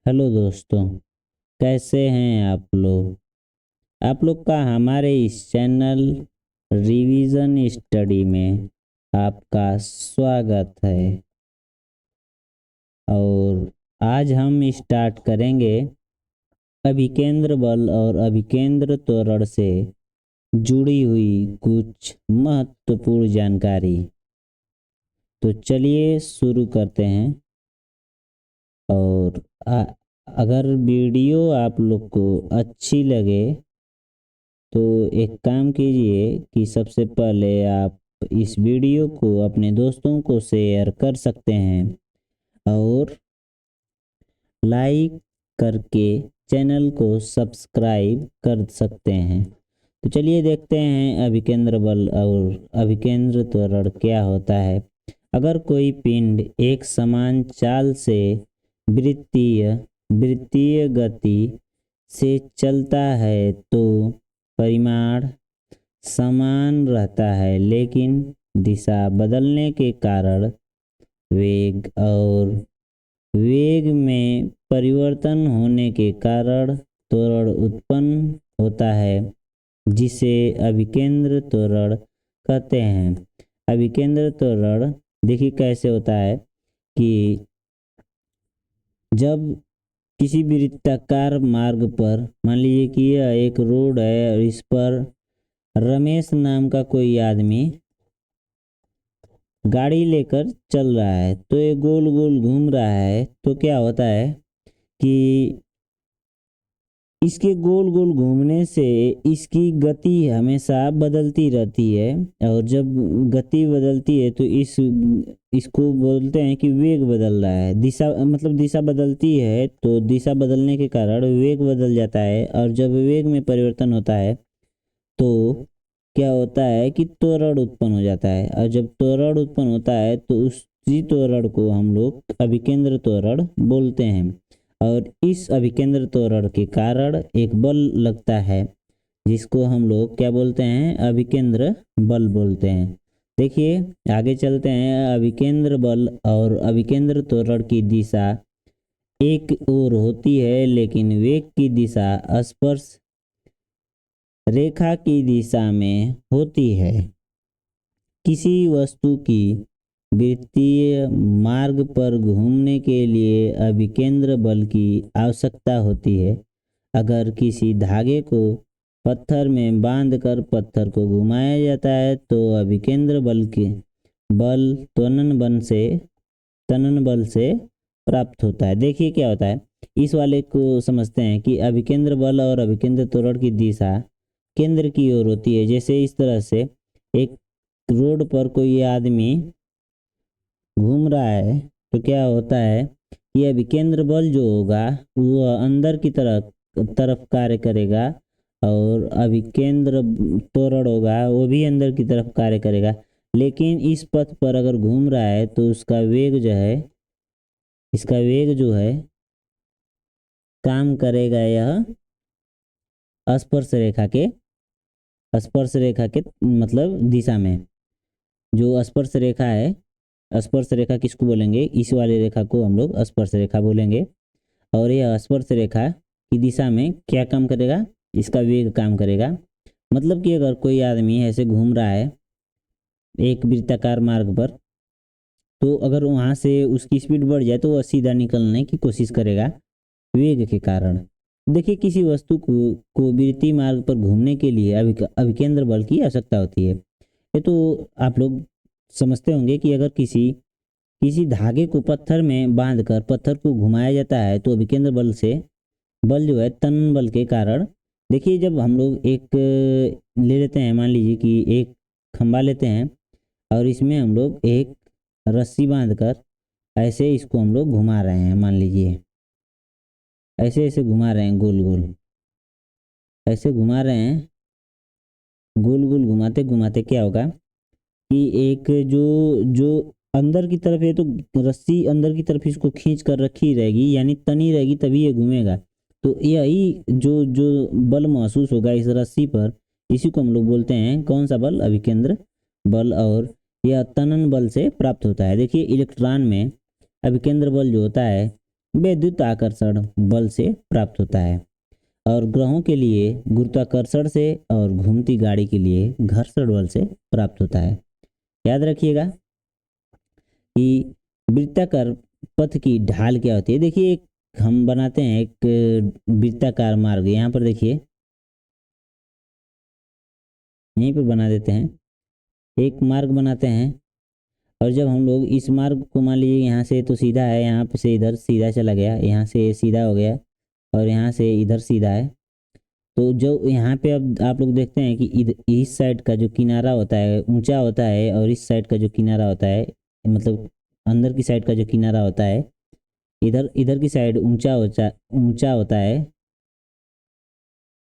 Hello दोस्तों, कैसे हैं आप लोग का हमारे इस चैनल रिवीजन स्टडी में आपका स्वागत है। और आज हम स्टार्ट करेंगे अभिकेंद्र बल और अभिकेंद्र त्वरण से जुड़ी हुई कुछ महत्वपूर्ण जानकारी। तो चलिए शुरू करते हैं। और अगर वीडियो आप लोग को अच्छी लगे तो एक काम कीजिए कि सबसे पहले आप इस वीडियो को अपने दोस्तों को शेयर कर सकते हैं और लाइक करके चैनल को सब्सक्राइब कर सकते हैं। तो चलिए देखते हैं अभिकेंद्र बल और अभिकेंद्र त्वरण क्या होता है। अगर कोई पिंड एक समान चाल से वृत्तीय वृत्तीय गति से चलता है तो परिमाण समान रहता है, लेकिन दिशा बदलने के कारण वेग में परिवर्तन होने के कारण त्वरण उत्पन्न होता है, जिसे अभिकेंद्र त्वरण कहते हैं। अभिकेंद्र त्वरण देखिए कैसे होता है कि जब किसी वृत्ताकार मार्ग पर, मान लीजिए कि यह एक रोड है और इस पर रमेश नाम का कोई आदमी गाड़ी लेकर चल रहा है, तो ये गोल गोल घूम रहा है। तो क्या होता है कि इसके गोल गोल घूमने से इसकी गति हमेशा बदलती रहती है, और जब गति बदलती है तो इसको बोलते हैं कि वेग बदल रहा है। दिशा मतलब दिशा बदलती है, तो दिशा बदलने के कारण वेग बदल जाता है, और जब वेग में परिवर्तन होता है तो क्या होता है कि त्वरण उत्पन्न हो जाता है। और जब त्वरण उत्पन्न होता है तो उसी त्वरण को हम लोग अभिकेंद्र त्वरण बोलते हैं। और इस अभिकेंद्र त्वरण के कारण एक बल लगता है, जिसको हम लोग क्या बोलते हैं, अभिकेंद्र बल बोलते हैं। देखिए आगे चलते हैं। अभिकेंद्र बल और अभिकेंद्र त्वरण की दिशा एक ओर होती है, लेकिन वेग की दिशा स्पर्श रेखा की दिशा में होती है। किसी वस्तु की वृत्तीय मार्ग पर घूमने के लिए अभिकेंद्र बल की आवश्यकता होती है। अगर किसी धागे को पत्थर में बांधकर पत्थर को घुमाया जाता है तो अभिकेंद्र बल त्वरण बल से प्राप्त होता है। देखिए क्या होता है, इस वाले को समझते हैं कि अभिकेंद्र बल और अभिकेंद्र त्वरण की दिशा केंद्र की ओर होती है। जैसे इस तरह से एक रोड पर कोई आदमी घूम रहा है, तो क्या होता है कि अभिकेंद्र बल जो होगा वो अंदर की तरफ कार्य करेगा, और अभिकेंद्र त्वरण होगा वो भी अंदर की तरफ कार्य करेगा। लेकिन इस पथ पर अगर घूम रहा है तो इसका वेग जो है काम करेगा यह स्पर्श रेखा के मतलब दिशा में। जो स्पर्श रेखा है, स्पर्श रेखा किसको बोलेंगे, इस वाले रेखा को हम लोग स्पर्श रेखा बोलेंगे। और यह स्पर्श रेखा की दिशा में क्या काम करेगा, इसका वेग काम करेगा। मतलब कि अगर कोई आदमी ऐसे घूम रहा है एक वृत्ताकार मार्ग पर, तो अगर वहाँ से उसकी स्पीड बढ़ जाए तो वह सीधा निकलने की कोशिश करेगा वेग के कारण। देखिए किसी वस्तु को वृत्तीय मार्ग पर घूमने के लिए अभिकेंद्र बल की आवश्यकता होती है। ये तो आप लोग समझते होंगे कि अगर किसी धागे को पत्थर में बांधकर पत्थर को घुमाया जाता है तो अभिकेंद्र बल जो है तनन बल के कारण। देखिए जब हम लोग एक ले लेते हैं, मान लीजिए कि एक खंबा लेते हैं और इसमें हम लोग एक रस्सी बांधकर ऐसे इसको हम लोग घुमा रहे हैं, मान लीजिए ऐसे ऐसे घुमा रहे हैं, गोल गोल ऐसे घुमा रहे हैं। गोल गोल घुमाते घुमाते क्या होगा कि एक जो जो अंदर की तरफ है, तो रस्सी अंदर की तरफ इसको खींच कर रखी रहेगी, यानी तनी रहेगी, तभी ये घूमेगा। तो यही जो जो बल महसूस होगा इस रस्सी पर, इसी को हम लोग बोलते हैं कौन सा बल, अभिकेंद्र बल। और यह तनन बल से प्राप्त होता है। देखिए इलेक्ट्रॉन में अभिकेंद्र बल जो होता है विद्युत आकर्षण बल से प्राप्त होता है, और ग्रहों के लिए गुरुत्वाकर्षण से और घूमती गाड़ी के लिए घर्षण बल से प्राप्त होता है। याद रखिएगा कि वृत्ताकार पथ की ढाल क्या होती है। देखिए एक हम बनाते हैं एक वृत्ताकार मार्ग, यहाँ पर देखिए यहीं पर बना देते हैं, एक मार्ग बनाते हैं, और जब हम लोग इस मार्ग को मान लीजिए यहाँ से तो सीधा है, यहाँ पे से इधर सीधा चला गया, यहाँ से सीधा हो गया और यहाँ से इधर सीधा है, तो जो यहाँ पे अब आप लोग देखते हैं कि इस साइड का जो किनारा होता है ऊंचा होता है, और इस साइड का जो किनारा होता है मतलब अंदर की साइड का जो किनारा होता है इधर इधर की साइड ऊंचा होता है,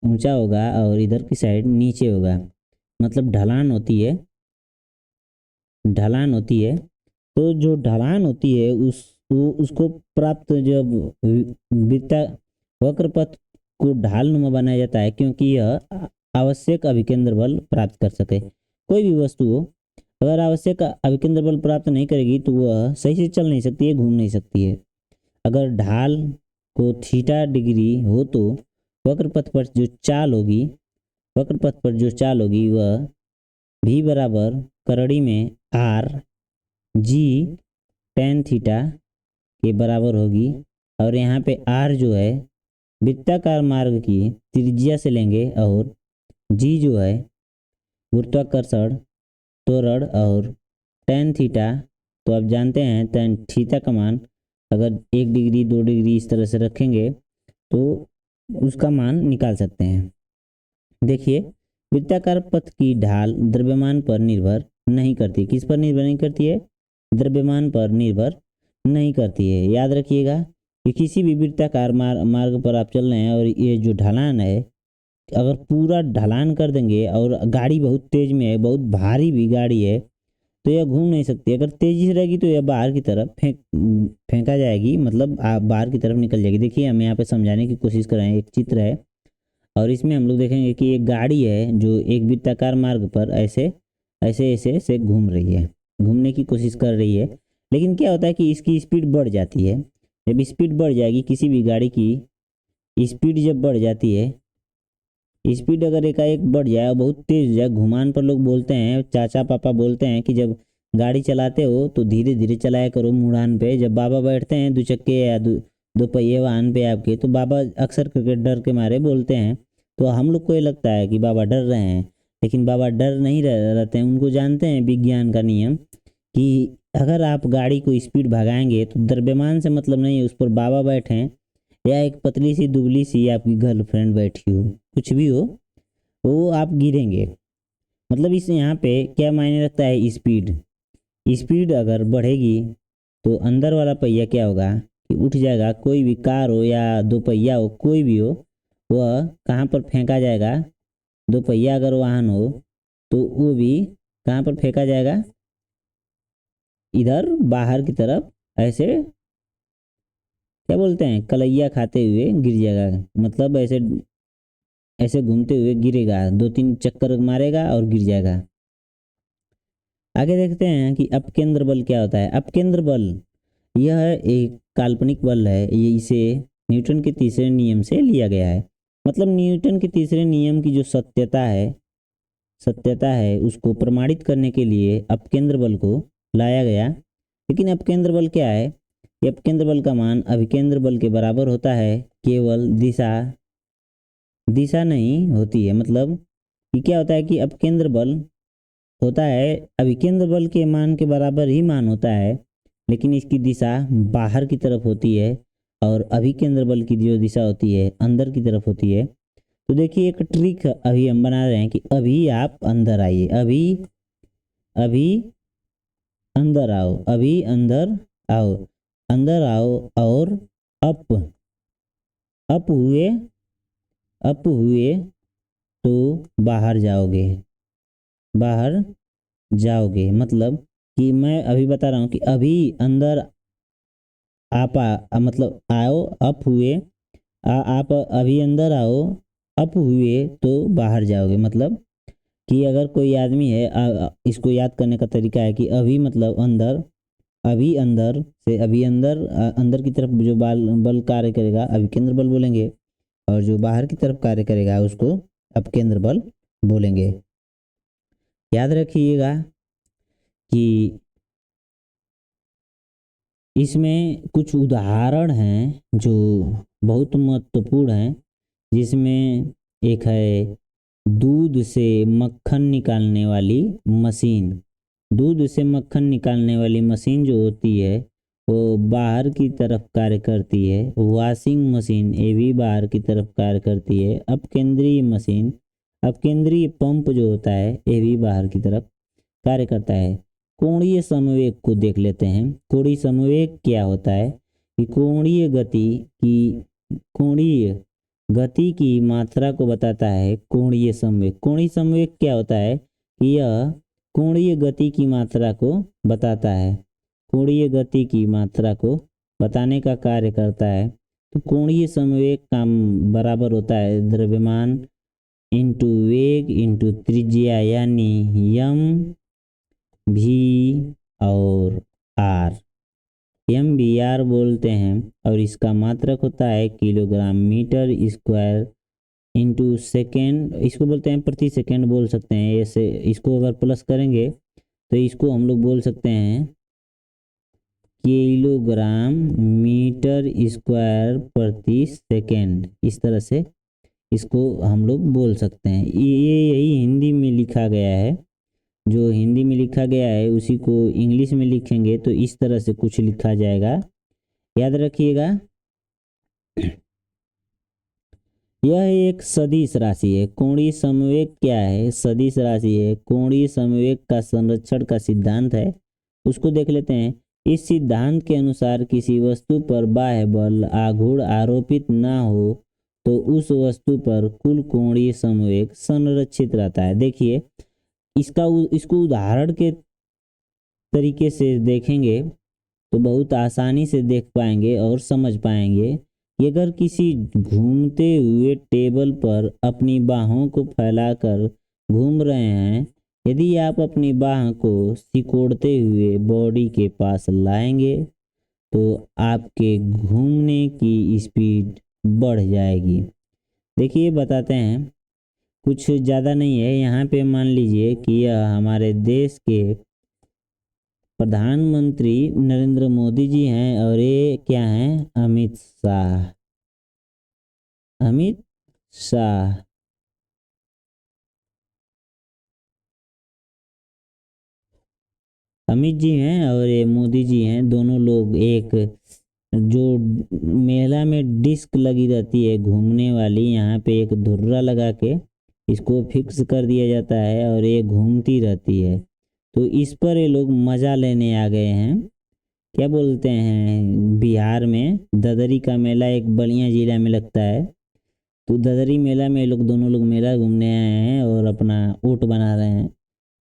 ऊंचा होगा, और इधर की साइड नीचे होगा, मतलब ढलान होती है, ढलान होती है। तो जो ढलान होती है उसको प्राप्त जब वृत्ता वक्र पथ को ढाल नुमा बनाया जाता है, क्योंकि यह आवश्यक अभिकेंद्र बल प्राप्त कर सके। कोई भी वस्तु हो अगर आवश्यक अभिकेंद्र बल प्राप्त नहीं करेगी तो वह सही से चल नहीं सकती है, घूम नहीं सकती है। अगर ढाल को थीटा डिग्री हो तो वक्र पथ पर जो चाल होगी, वक्र पथ पर जो चाल होगी वह भी बराबर करड़ी में आर जी टेन थीटा के बराबर होगी, और यहाँ पे आर जो है वृत्ताकार मार्ग की त्रिज्या से लेंगे, और जी जो है गुरुत्वाकर्षण त्वरण, और टेन थीटा तो आप जानते हैं टेन थीटा का मान अगर 1 डिग्री 2 डिग्री इस तरह से रखेंगे तो उसका मान निकाल सकते हैं। देखिए वृत्ताकार पथ की ढाल द्रव्यमान पर निर्भर नहीं करती। किस पर निर्भर नहीं करती है? द्रव्यमान पर निर्भर नहीं करती है। याद रखिएगा कि किसी भी वृत्ताकार मार्ग पर आप चल रहे हैं और ये जो ढलान है अगर पूरा ढलान कर देंगे और गाड़ी बहुत तेज में है, बहुत भारी भी गाड़ी है, तो यह घूम नहीं सकती। अगर तेजी से रहेगी तो यह बाहर की तरफ फेंका जाएगी, मतलब बाहर की तरफ निकल जाएगी। देखिए हम यहाँ पे समझाने की कोशिश कर रहे हैं, एक चित्र है और इसमें हम लोग देखेंगे कि एक गाड़ी है जो एक वृत्ताकार मार्ग पर ऐसे ऐसे ऐसे ऐसे घूम रही है, घूमने की कोशिश कर रही है। लेकिन क्या होता है कि इसकी स्पीड बढ़ जाती है। जब स्पीड बढ़ जाएगी, किसी भी गाड़ी की स्पीड जब बढ़ जाती है, स्पीड अगर एकाएक बढ़ जाए और बहुत तेज हो जाए, घुमान पर लोग बोलते हैं, चाचा पापा बोलते हैं कि जब गाड़ी चलाते हो तो धीरे धीरे चलाया करो मुड़ान पे। जब बाबा बैठते हैं 2 चक्के या दो पहिए वाहन पे आपके, तो बाबा अक्सर करके डर के मारे बोलते हैं। तो हम लोग को ये लगता है कि बाबा डर रहे हैं, लेकिन बाबा डर नहीं रहते हैं। उनको जानते हैं विज्ञान का नियम कि अगर आप गाड़ी को स्पीड भगाएंगे तो द्रव्यमान से मतलब नहीं है, उस पर बाबा बैठे हैं या एक पतली सी दुबली सी आपकी गर्लफ्रेंड बैठी हो, कुछ भी हो, वो आप गिरेंगे। मतलब इस यहाँ पे क्या मायने रखता है? स्पीड। स्पीड अगर बढ़ेगी तो अंदर वाला पहिया क्या होगा कि उठ जाएगा। कोई भी कार हो या 2 पहिया हो, कोई भी हो, वह कहाँ पर फेंका जाएगा? 2 पहिया अगर वाहन हो तो वो भी कहाँ पर फेंका जाएगा? इधर बाहर की तरफ ऐसे क्या बोलते हैं, कलैया खाते हुए गिर जाएगा। मतलब ऐसे ऐसे घूमते हुए गिरेगा, 2-3 चक्कर मारेगा और गिर जाएगा। आगे देखते हैं कि अपकेंद्र बल क्या होता है। अपकेंद्र बल यह एक काल्पनिक बल है, ये इसे न्यूटन के तीसरे नियम से लिया गया है। मतलब न्यूटन के तीसरे नियम की जो सत्यता है उसको प्रमाणित करने के लिए अपकेंद्र बल को लाया गया। लेकिन अपकेंद्र बल क्या है? ये अपकेंद्र बल का मान अभिकेंद्र बल के बराबर होता है, केवल दिशा नहीं होती है। मतलब कि क्या होता है कि अपकेंद्र बल होता है अभिकेंद्र बल के मान के बराबर ही मान होता है, लेकिन इसकी दिशा बाहर की तरफ होती है और अभिकेंद्र बल की जो दिशा होती है अंदर की तरफ होती है। तो देखिए एक ट्रिक अभी हम बना रहे हैं कि अभी आप अंदर आइए, अभी अंदर आओ, अभी अंदर आओ और अप अप हुए अप हुए तो बाहर जाओगे। मतलब कि मैं अभी बता रहा हूँ कि अभी अंदर मतलब आओ, अप हुए, आप अभी अंदर आओ, अप हुए तो बाहर जाओगे। मतलब कि अगर कोई आदमी है, इसको याद करने का तरीका है कि अभी मतलब अंदर अभी अंदर से अभी अंदर की तरफ जो बल कार्य करेगा अभिकेंद्र बल बोलेंगे, और जो बाहर की तरफ कार्य करेगा उसको अपकेंद्र बल बोलेंगे। याद रखिएगा कि इसमें कुछ उदाहरण हैं जो बहुत महत्वपूर्ण हैं, जिसमें एक है दूध से मक्खन निकालने वाली मशीन। दूध से मक्खन निकालने वाली मशीन जो होती है वो बाहर की तरफ कार्य करती है। वॉशिंग मशीन ये भी बाहर की तरफ कार्य करती है। अपकेंद्रीय मशीन, अपकेंद्रीय पंप जो होता है ये भी बाहर की तरफ कार्य करता है। कोणीय समवेग को देख लेते हैं। कोणीय समवेग क्या होता है कि कोणीय गति की मात्रा को बताता है कोणीय संवेग। कोणीय संवेग क्या होता है कि यह कोणीय गति की मात्रा को बताता है, कोणीय गति की मात्रा को बताने का कार्य करता है। तो कोणीय संवेग का बराबर होता है द्रव्यमान इंटू वेग इंटू त्रिज्या, यानी यम भी और आर, एम बी आर बोलते हैं, और इसका मात्रक होता है kilogram metre square into second. इसको बोलते हैं प्रति सेकेंड बोल सकते हैं। ऐसे इसको अगर प्लस करेंगे तो इसको हम लोग बोल सकते हैं किलोग्राम मीटर स्क्वायर प्रति सेकेंड। इस तरह से इसको हम लोग बोल सकते हैं। ये यही हिंदी में लिखा गया है। जो हिंदी में लिखा गया है उसी को इंग्लिश में लिखेंगे तो इस तरह से कुछ लिखा जाएगा। याद रखिएगा यह एक सदिश राशि है। कोणीय समवेग क्या है? सदिश राशि है। कोणीय समवेग का संरक्षण का सिद्धांत है, उसको देख लेते हैं। इस सिद्धांत के अनुसार किसी वस्तु पर बाह्य बल आघूर्ण आरोपित ना हो तो उस वस्तु पर कुल कोणीय समवेग संरक्षित रहता है। देखिए इसको उदाहरण के तरीके से देखेंगे तो बहुत आसानी से देख पाएंगे और समझ पाएंगे कि अगर किसी घूमते हुए टेबल पर अपनी बाहों को फैलाकर घूम रहे हैं, यदि आप अपनी बाह को सिकोड़ते हुए बॉडी के पास लाएंगे तो आपके घूमने की स्पीड बढ़ जाएगी। देखिए बताते हैं, कुछ ज़्यादा नहीं है। यहाँ पे मान लीजिए कि यह हमारे देश के प्रधानमंत्री नरेंद्र मोदी जी हैं और ये क्या हैं? अमित शाह। अमित शाह अमित जी हैं और ये मोदी जी हैं। दोनों लोग एक जो मेला में डिस्क लगी रहती है घूमने वाली, यहाँ पे एक धुर्रा लगा के इसको फिक्स कर दिया जाता है और ये घूमती रहती है। तो इस पर ये लोग मज़ा लेने आ गए हैं। क्या बोलते हैं, बिहार में ददरी का मेला एक बलिया जिला में लगता है। तो ददरी मेला में लोग दोनों लोग मेला घूमने आए हैं और अपना ऊँट बना रहे हैं।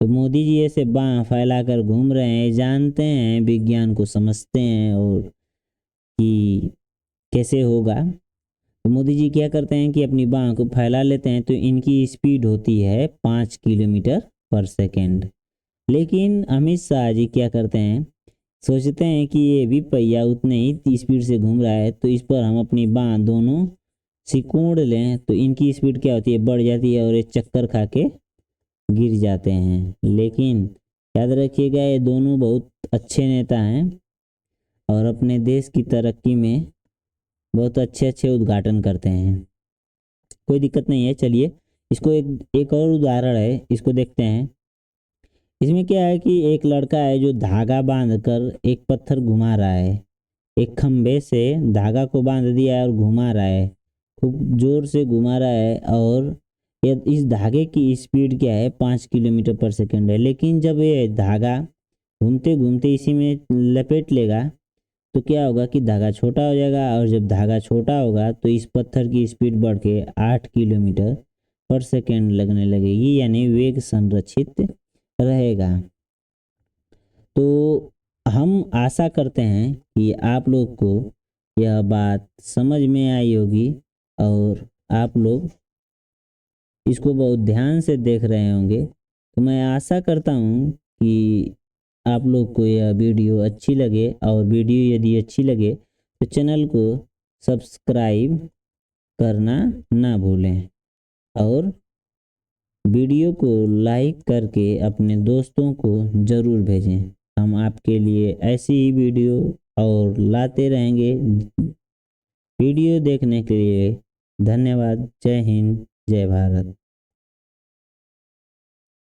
तो मोदी जी ऐसे बाँह फैला कर घूम रहे हैं, जानते हैं विज्ञान को समझते हैं और कि कैसे होगा। तो मोदी जी क्या करते हैं कि अपनी बाँह को फैला लेते हैं तो इनकी स्पीड होती है 5 किलोमीटर पर सेकेंड। लेकिन अमित शाह जी क्या करते हैं, सोचते हैं कि ये भी पहिया उतने ही स्पीड से घूम रहा है तो इस पर हम अपनी बाँह दोनों सिकोड़ लें तो इनकी स्पीड क्या होती है? बढ़ जाती है और ये चक्कर खा के गिर जाते हैं। लेकिन याद रखिएगा ये दोनों बहुत अच्छे नेता हैं और अपने देश की तरक्की में बहुत अच्छे अच्छे उद्घाटन करते हैं। कोई दिक्कत नहीं है। चलिए इसको एक और उदाहरण है, इसको देखते हैं। इसमें क्या है कि एक लड़का है जो धागा बांधकर एक पत्थर घुमा रहा है। एक खंबे से धागा को बांध दिया है और घुमा रहा है, खूब जोर से घुमा रहा है। और इस धागे की स्पीड क्या है? 5 किलोमीटर पर सेकेंड है। लेकिन जब ये धागा घूमते घूमते इसी में लपेट लेगा तो क्या होगा कि धागा छोटा हो जाएगा, और जब धागा छोटा होगा तो इस पत्थर की स्पीड बढ़ के 8 किलोमीटर पर सेकेंड लगने लगेगी, यानी वेग संरक्षित रहेगा। तो हम आशा करते हैं कि आप लोग को यह बात समझ में आई होगी और आप लोग इसको बहुत ध्यान से देख रहे होंगे। तो मैं आशा करता हूँ कि आप लोग को यह वीडियो अच्छी लगे और वीडियो यदि अच्छी लगे तो चैनल को सब्सक्राइब करना ना भूलें और वीडियो को लाइक करके अपने दोस्तों को ज़रूर भेजें। हम आपके लिए ऐसी ही वीडियो और लाते रहेंगे। वीडियो देखने के लिए धन्यवाद। जय हिंद, जय भारत।